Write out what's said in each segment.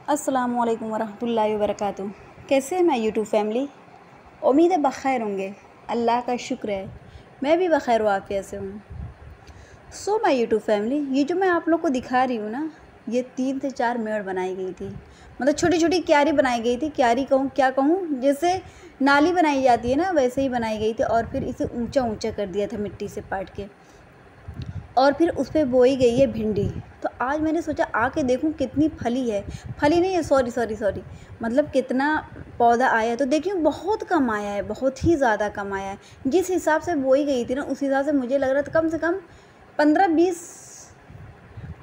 अस्सलामु अलैकुम वरहमतुल्लाहि वबरकातुहू। कैसे हैं मैं यूट्यूब फैमिली? उम्मीद है बख़ैर होंगे। अल्लाह का शुक्र है मैं भी बख़ैर व आफ़ियत से हूँ। सो माय यूट्यूब फैमिली, ये जो मैं आप लोग को दिखा रही हूँ ना, ये 3 से 4 मेड़ बनाई गई थी। मतलब छोटी छोटी क्यारी बनाई गई थी। क्यारी कहूँ क्या कहूँ, जैसे नाली बनाई जाती है ना, वैसे ही बनाई गई थी। और फिर इसे ऊंचा ऊंचा कर दिया था मिट्टी से पाट के, और फिर उस पर बोई गई है भिंडी। तो आज मैंने सोचा आके देखूं कितनी फली है। फली नहीं है, सॉरी, मतलब कितना पौधा आया है। तो देखिए बहुत कम आया है, बहुत ही ज़्यादा कम आया है। जिस हिसाब से बोई गई थी ना, उस हिसाब से मुझे लग रहा था कम से कम 15-20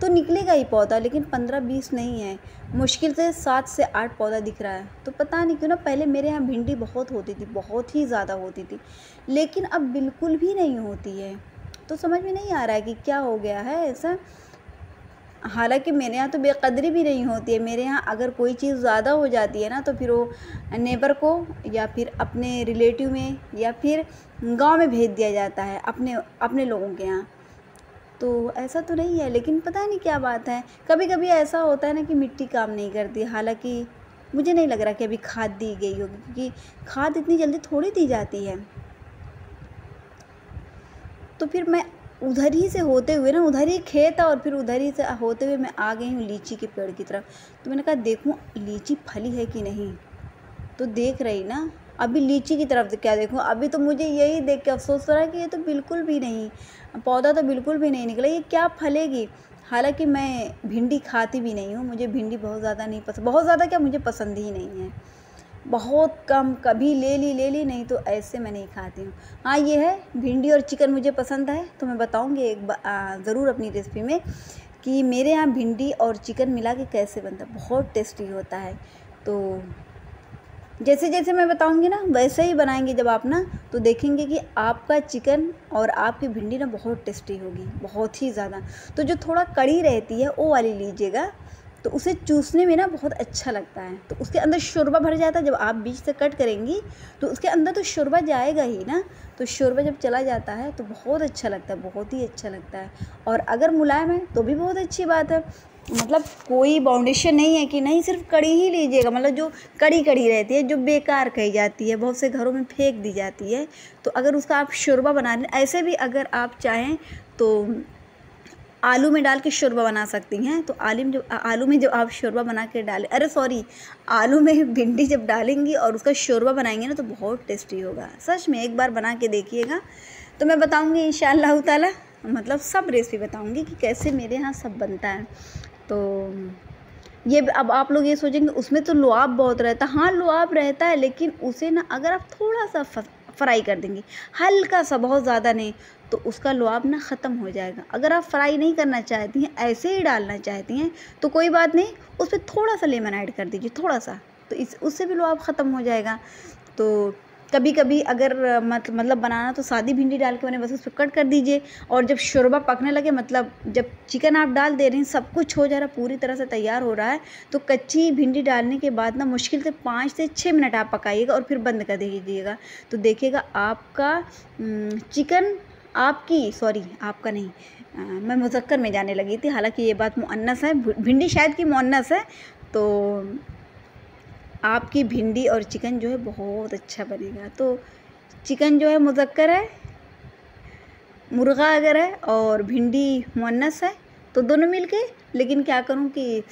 तो निकलेगा ही पौधा, लेकिन 15-20 नहीं है, मुश्किल से 7 से 8 पौधा दिख रहा है। तो पता नहीं क्यों ना, पहले मेरे यहाँ भिंडी बहुत होती थी, बहुत ही ज़्यादा होती थी, लेकिन अब बिल्कुल भी नहीं होती है। तो समझ में नहीं आ रहा है कि क्या हो गया है ऐसा। हालांकि मेरे यहाँ तो बेकदरी भी नहीं होती है। मेरे यहाँ अगर कोई चीज़ ज़्यादा हो जाती है ना, तो फिर वो नेबर को या फिर अपने रिलेटिव में या फिर गांव में भेज दिया जाता है, अपने अपने लोगों के यहाँ। तो ऐसा तो नहीं है, लेकिन पता नहीं क्या बात है, कभी कभी ऐसा होता है ना कि मिट्टी काम नहीं करती। हालांकि मुझे नहीं लग रहा कि अभी खाद दी गई होगी, क्योंकि खाद इतनी जल्दी थोड़ी दी जाती है। तो फिर मैं उधर ही से होते हुए ना, उधर ही खेत है और फिर उधर ही से होते हुए मैं आ गई हूँ लीची के पेड़ की तरफ। तो मैंने कहा देखूँ लीची फली है कि नहीं। तो देख रही ना, अभी लीची की तरफ से क्या देखूँ, अभी तो मुझे यही देख के अफसोस हो रहा है कि ये तो बिल्कुल भी नहीं, पौधा तो बिल्कुल भी नहीं निकला, ये क्या फलेगी। हालांकि मैं भिंडी खाती भी नहीं हूँ, मुझे भिंडी बहुत ज़्यादा नहीं पसंद, बहुत ज़्यादा क्या, मुझे पसंद ही नहीं है, बहुत कम, कभी ले ली, नहीं तो ऐसे मैं नहीं खाती हूँ। हाँ ये है, भिंडी और चिकन मुझे पसंद है। तो मैं बताऊँगी ज़रूर अपनी रेसिपी में कि मेरे यहाँ भिंडी और चिकन मिला के कैसे बनता है, बहुत टेस्टी होता है। तो जैसे जैसे मैं बताऊंगी ना, वैसे ही बनाएंगे जब आप ना, तो देखेंगे कि आपका चिकन और आपकी भिंडी ना बहुत टेस्टी होगी, बहुत ही ज़्यादा। तो जो थोड़ा कड़ी रहती है वो वाली लीजिएगा, तो उसे चूसने में ना बहुत अच्छा लगता है। तो उसके अंदर शोरबा भर जाता है, जब आप बीच से कट करेंगी तो उसके अंदर तो शोरबा जाएगा ही ना। तो शोरबा जब चला जाता है तो बहुत अच्छा लगता है, बहुत ही अच्छा लगता है। और अगर मुलायम है तो भी बहुत अच्छी बात है। मतलब कोई बाउंडेशन नहीं है कि नहीं सिर्फ कड़ी ही लीजिएगा, मतलब जो कड़ी कड़ी रहती है, जो बेकार कही जाती है, बहुत से घरों में फेंक दी जाती है। तो अगर उसका आप शोरबा बना रहे, ऐसे भी अगर आप चाहें तो आलू में डाल के शोरबा बना सकती हैं। तो आलू में जब आप शोरबा बना के डालें, अरे सॉरी, आलू में भिंडी जब डालेंगी और उसका शोरबा बनाएंगे ना, तो बहुत टेस्टी होगा। सच में एक बार बना के देखिएगा। तो मैं बताऊंगी इंशाअल्लाह ताला, मतलब सब रेसिपी बताऊंगी कि कैसे मेरे यहाँ सब बनता है। तो ये अब आप लोग ये सोचेंगे उसमें तो लुआब बहुत रहता है। हाँ लुआब रहता है, लेकिन उसे ना अगर आप थोड़ा सा फ्राई कर देंगी, हल्का सा, बहुत ज़्यादा नहीं, तो उसका लुआब ना ख़त्म हो जाएगा। अगर आप फ्राई नहीं करना चाहती हैं, ऐसे ही डालना चाहती हैं, तो कोई बात नहीं, उस पर थोड़ा सा लेमन ऐड कर दीजिए, थोड़ा सा, तो उससे भी लुआब ख़त्म हो जाएगा। तो कभी कभी अगर मतलब बनाना तो सादी भिंडी डाल के बने, बस उस पर कट कर दीजिए। और जब शोरबा पकने लगे, मतलब जब चिकन आप डाल दे रही हैं, सब कुछ हो जा रहा है, पूरी तरह से तैयार हो रहा है, तो कच्ची भिंडी डालने के बाद ना मुश्किल से 5 से 6 मिनट आप पकाइएगा और फिर बंद कर दीजिएगा। तो देखिएगा आपका चिकन, आपका नहीं, मैं मुज़क्कर में जाने लगी थी, हालांकि ये बात मुअन्नस है, भिंडी शायद की मुअन्नस है। तो आपकी भिंडी और चिकन जो है बहुत अच्छा बनेगा। तो चिकन जो है मुज़क्कर है, मुर्गा अगर है, और भिंडी मुअन्नस है, तो दोनों मिलके। लेकिन क्या करूं कि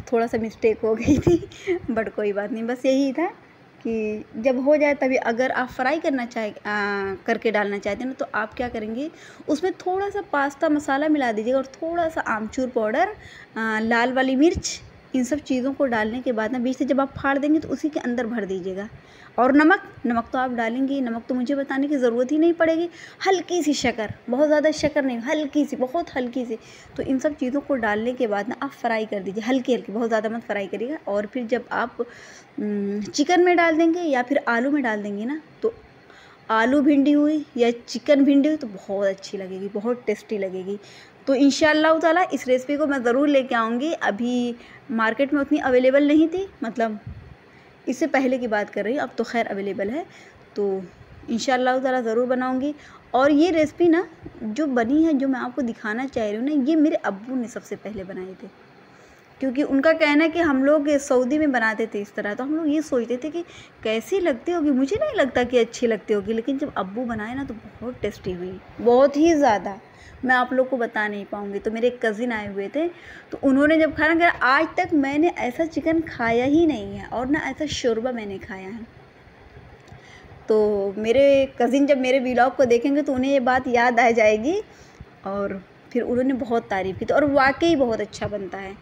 थोड़ा सा मिस्टेक हो गई थी, बट कोई बात नहीं, बस यही था कि जब हो जाए तभी, अगर आप फ्राई करना करके डालना चाहते हैं ना, तो आप क्या करेंगे, उसमें थोड़ा सा पास्ता मसाला मिला दीजिएगा और थोड़ा सा आमचूर पाउडर, लाल वाली मिर्च, इन सब चीज़ों को डालने के बाद ना बीच से जब आप फाड़ देंगे तो उसी के अंदर भर दीजिएगा। और नमक तो आप डालेंगे, नमक तो मुझे बताने की ज़रूरत ही नहीं पड़ेगी। हल्की सी शक्कर, बहुत ज़्यादा शक्कर नहीं, हल्की सी, बहुत हल्की सी। तो इन सब चीज़ों को डालने के बाद ना आप फ्राई कर दीजिए, हल्की हल्की, बहुत ज़्यादा मत फ्राई करिएगा। और फिर जब आप चिकन में डाल देंगे या फिर आलू में डाल देंगे ना, तो आलू भिंडी हुई या चिकन भिंडी हुई तो बहुत अच्छी लगेगी, बहुत टेस्टी लगेगी। तो इंशाअल्लाह ताला इस रेसिपी को मैं ज़रूर लेके आऊँगी। अभी मार्केट में उतनी अवेलेबल नहीं थी, मतलब इससे पहले की बात कर रही हूँ, अब तो खैर अवेलेबल है। तो इंशाअल्लाह ताला ज़रूर बनाऊँगी। और ये रेसिपी ना जो बनी है, जो मैं आपको दिखाना चाह रही हूँ ना, ये मेरे अब्बू ने सबसे पहले बनाए थे। क्योंकि उनका कहना है कि हम लोग सऊदी में बनाते थे इस तरह, तो हम लोग ये सोचते थे कि कैसी लगती होगी। मुझे नहीं लगता कि अच्छी लगती होगी, लेकिन जब अब्बू बनाए ना तो बहुत टेस्टी हुई, बहुत ही ज़्यादा। मैं आप लोग को बता नहीं पाऊँगी। तो मेरे एक कज़िन आए हुए थे, तो उन्होंने जब खाना खाया, आज तक मैंने ऐसा चिकन खाया ही नहीं है और ना ऐसा शोरबा मैंने खाया है। तो मेरे कज़िन जब मेरे व्लॉग को देखेंगे तो उन्हें ये बात याद आ जाएगी, और फिर उन्होंने बहुत तारीफ़ की थी और वाक़ई बहुत अच्छा बनता है।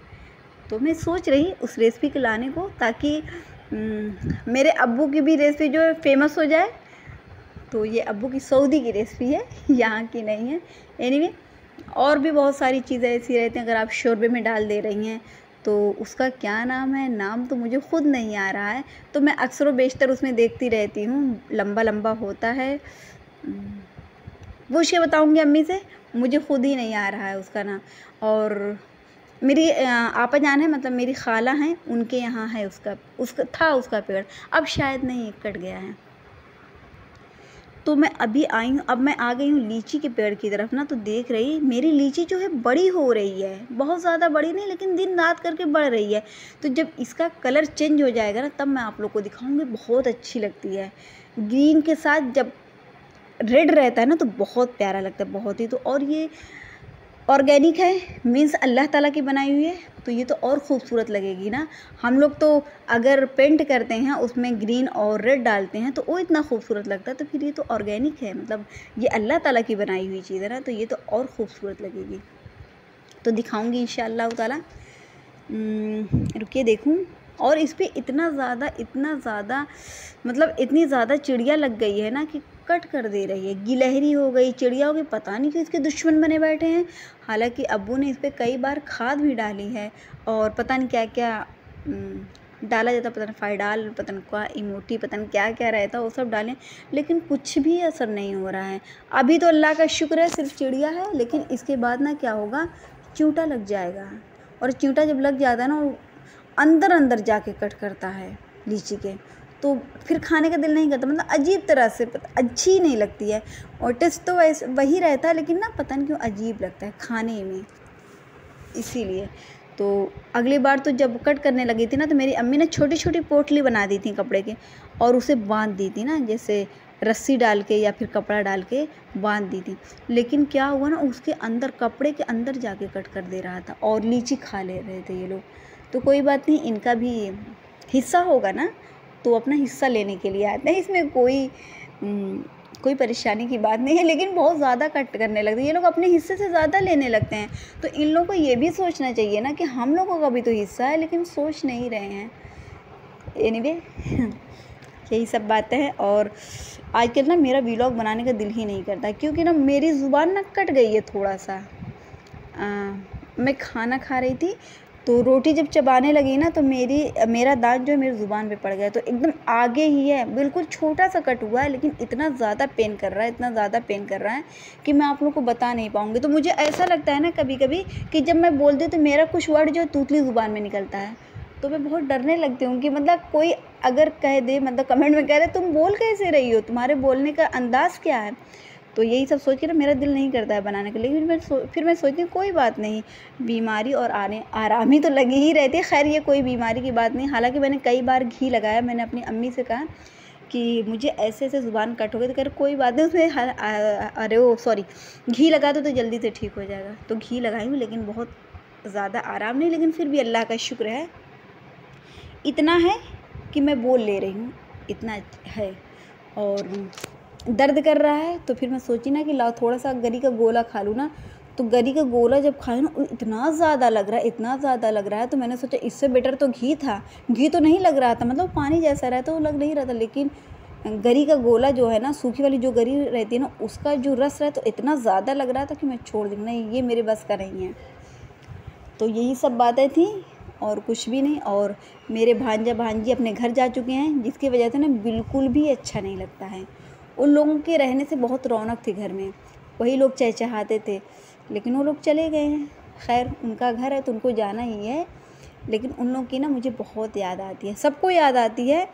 तो मैं सोच रही उस रेसिपी को लाने को, ताकि मेरे अब्बू की भी रेसिपी जो है फ़ेमस हो जाए। तो ये अब्बू की सऊदी की रेसिपी है, यहाँ की नहीं है। एनीवे, और भी बहुत सारी चीज़ें ऐसी रहती हैं, अगर आप शोरबे में डाल दे रही हैं तो उसका क्या नाम है, नाम तो मुझे खुद नहीं आ रहा है, तो मैं अक्सर व बेशतर उसमें देखती रहती हूँ, लंबा लंबा होता है। पूछ के बताऊँगी अम्मी से, मुझे खुद ही नहीं आ रहा है उसका नाम। और मेरी आपा जान है, मतलब मेरी खाला हैं, उनके यहाँ है उसका पेड़, अब शायद नहीं, कट गया है। तो मैं अभी आई हूँ, अब मैं आ गई हूँ लीची के पेड़ की तरफ ना, तो देख रही मेरी लीची जो है बड़ी हो रही है, बहुत ज़्यादा बड़ी नहीं, लेकिन दिन रात करके बढ़ रही है। तो जब इसका कलर चेंज हो जाएगा ना, तब मैं आप लोग को दिखाऊंगी, बहुत अच्छी लगती है। ग्रीन के साथ जब रेड रहता है ना, तो बहुत प्यारा लगता है, बहुत ही। तो और ये ऑर्गेनिक है, मीन्स अल्लाह ताला की बनाई हुई है, तो ये तो और ख़ूबसूरत लगेगी ना। हम लोग तो अगर पेंट करते हैं उसमें ग्रीन और रेड डालते हैं तो वो इतना खूबसूरत लगता है, तो फिर ये तो ऑर्गेनिक है, मतलब ये अल्लाह ताला की बनाई हुई चीज़ है ना, तो ये तो और ख़ूबसूरत लगेगी। तो दिखाऊंगी इंशाअल्लाह ताला। रुकिए देखूं। और इस पर इतना ज़्यादा मतलब इतनी ज़्यादा चिड़िया लग गई है ना कि कट कर दे रही है, गिलहरी हो गई, चिड़िया हो गई, पता नहीं क्यों इसके दुश्मन बने बैठे हैं। हालांकि अब्बू ने इस पर कई बार खाद भी डाली है, और पता नहीं क्या क्या डाला जाता, पता नहीं फाइडाल, पता नहीं क्या इमोटी, पता नहीं क्या क्या रहता, वो सब डालें, लेकिन कुछ भी असर नहीं हो रहा है। अभी तो अल्लाह का शुक्र है सिर्फ चिड़िया है, लेकिन इसके बाद ना क्या होगा, चूंटा लग जाएगा। और चूंटा जब लग जाता है ना, वो अंदर अंदर जाके कट करता है लीची के, तो फिर खाने का दिल नहीं करता, मतलब अजीब तरह से अच्छी नहीं लगती है। और टेस्ट तो वैसे वही रहता है, लेकिन ना पता नहीं क्यों अजीब लगता है खाने में, इसीलिए। तो अगली बार तो जब कट करने लगी थी ना, तो मेरी अम्मी ने छोटी छोटी पोटली बना दी थी कपड़े के, और उसे बांध दी थी ना, जैसे रस्सी डाल के या फिर कपड़ा डाल के बांध दी थी। लेकिन क्या हुआ ना, उसके अंदर, कपड़े के अंदर जाके कट कर दे रहा था, और लीची खा ले रहे थे ये लोग। तो कोई बात नहीं, इनका भी हिस्सा होगा ना, तो अपना हिस्सा लेने के लिए आते हैं, इसमें कोई परेशानी की बात नहीं है। लेकिन बहुत ज़्यादा कट करने लगते हैं ये लोग, अपने हिस्से से ज़्यादा लेने लगते हैं। तो इन लोगों को ये भी सोचना चाहिए ना कि हम लोगों का भी तो हिस्सा है, लेकिन सोच नहीं रहे हैं। एनीवे, यही सब बातें हैं। और आजकल ना मेरा व्लॉग बनाने का दिल ही नहीं करता, क्योंकि ना मेरी ज़ुबान ना कट गई है थोड़ा सा। मैं खाना खा रही थी, तो रोटी जब चबाने लगी ना, तो मेरा दांत जो है मेरी ज़ुबान पे पड़ गया, तो एकदम आगे ही है, बिल्कुल छोटा सा कट हुआ है, लेकिन इतना ज़्यादा पेन कर रहा है कि मैं आप लोगों को बता नहीं पाऊँगी। तो मुझे ऐसा लगता है ना कभी कभी कि जब मैं बोलती हूँ तो मेरा कुछ वर्ड जो तूतली ज़ुबान में निकलता है, तो मैं बहुत डरने लगती हूँ कि मतलब कोई अगर कह दे, मतलब कमेंट में कह दे तुम बोल कैसे रही हो, तुम्हारे बोलने का अंदाज़ क्या है। तो यही सब सोच के ना मेरा दिल नहीं करता है बनाने के लिए। फिर मैं सोचती हूँ कोई बात नहीं, बीमारी और आराम ही तो लगी ही रहती है। खैर ये कोई बीमारी की बात नहीं। हालांकि मैंने कई बार घी लगाया, मैंने अपनी अम्मी से कहा कि मुझे ऐसे ऐसे ज़ुबान कट हो गई, तो कह रहे कोई बात नहीं, उसमें अरे ओ सॉरी घी लगा दो तो जल्दी से ठीक हो जाएगा। तो घी लगाई हूँ, लेकिन बहुत ज़्यादा आराम नहीं, लेकिन फिर भी अल्लाह का शुक्र है, इतना है कि मैं बोल ले रही हूँ, इतना है। और दर्द कर रहा है, तो फिर मैं सोची ना कि लाओ थोड़ा सा गरी का गोला खा लूँ ना। तो गरी का गोला जब खाया ना, इतना ज़्यादा लग रहा है, तो मैंने सोचा इससे बेटर तो घी था। घी तो नहीं लग रहा था, मतलब पानी जैसा रहता वो लग नहीं रहा था, लेकिन गरी का गोला जो है ना, सूखी वाली जो गरी रहती है ना, उसका जो रस रहता तो इतना ज़्यादा लग रहा था कि मैं छोड़ दी, नहीं ये मेरे बस का नहीं है। तो यही सब बातें थी और कुछ भी नहीं। और मेरे भांजा भांजी अपने घर जा चुके हैं, जिसकी वजह से ना बिल्कुल भी अच्छा नहीं लगता है। उन लोगों के रहने से बहुत रौनक थी घर में, वही लोग चहचहाते थे, लेकिन वो लोग चले गए हैं। खैर उनका घर है तो उनको जाना ही है, लेकिन उन लोगों की ना मुझे बहुत याद आती है, सबको याद आती है।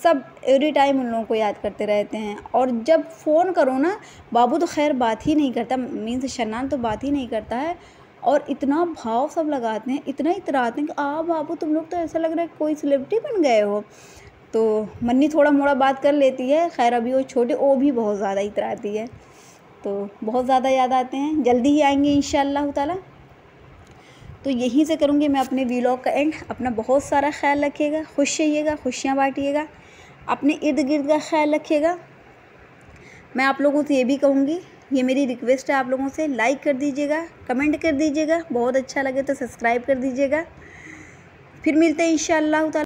सब एवरी टाइम उन लोगों को याद करते रहते हैं। और जब फ़ोन करो ना, बाबू तो खैर बात ही नहीं करता, मीन्स शन्नान तो बात ही नहीं करता है। और इतना भाव सब लगाते हैं, इतना इतराते हैं कि बाबू तुम लोग तो ऐसा लग रहा है कोई सेलिब्रिटी बन गए हो। तो मन्नी थोड़ा मोड़ा बात कर लेती है, खैर अभी वो छोटे, वो भी बहुत ज़्यादा इतराती है, तो बहुत ज़्यादा याद आते हैं। जल्दी ही आएंगे इंशाअल्लाह ताला। तो यहीं से करूँगी मैं अपने व्लॉग का एंड। अपना बहुत सारा ख्याल रखिएगा, खुश रहिएगा, खुशियाँ बांटिएगा, अपने इर्द गिर्द का ख्याल रखिएगा। मैं आप लोगों से ये भी कहूँगी, ये मेरी रिक्वेस्ट है आप लोगों से, लाइक कर दीजिएगा, कमेंट कर दीजिएगा, बहुत अच्छा लगे तो सब्सक्राइब कर दीजिएगा। फिर मिलते हैं इंशाअल्लाह ताला।